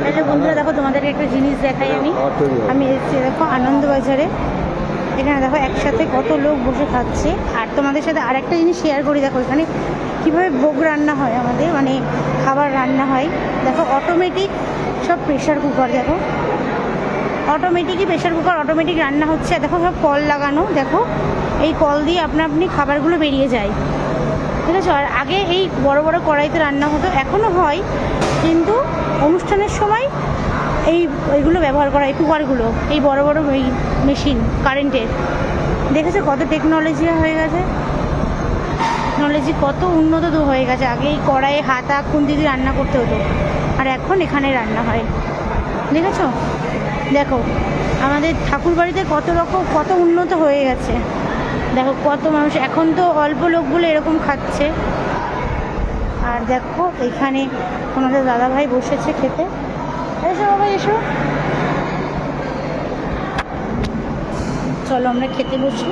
Hello বন্ধুরা, দেখো তোমাদেরকে একটা জিনিস দেখাই। আমি এসেছি দেখো আনন্দবাজারে। এখানে দেখো একসাথে কত লোক বসে খাচ্ছে। আর তোমাদের সাথে আরেকটা জিনিস শেয়ার করি, দেখো এখানে কীভাবে ভোগ রান্না হয়, আমাদের মানে খাবার রান্না হয়। দেখো অটোমেটিক সব প্রেশার কুকার, দেখো অটোমেটিকই প্রেশার কুকার, অটোমেটিক রান্না হচ্ছে। দেখো সব কল লাগানো, দেখো এই কল দিয়ে আপনি খাবারগুলো বেরিয়ে যায়, ঠিক আছে। আর আগে এই বড় বড় কড়াইতে রান্না হতো, এখনও হয়, কিন্তু অনুষ্ঠানের সময় এইগুলো ব্যবহার করা, এই কুকারগুলো, এই বড় বড় এই মেশিন কারেন্টের। দেখেছো কত টেকনোলজি হয়ে গেছে, টেকনোলজি কত উন্নত হয়ে গেছে। আগে এই কড়াইয়ে হাতা খুন্তি দিয়ে রান্না করতে হতো, আর এখন এখানে রান্না হয়, দেখেছো। দেখো আমাদের ঠাকুর বাড়িতে কত উন্নত হয়ে গেছে। দেখো কত মানুষ, এখন তো অল্প লোকগুলো এরকম খাচ্ছে। আর দেখো এখানে আমাদের দাদাভাই বসেছে খেতে। এসো বাবা এসো, চলো আমরা খেতে বসি।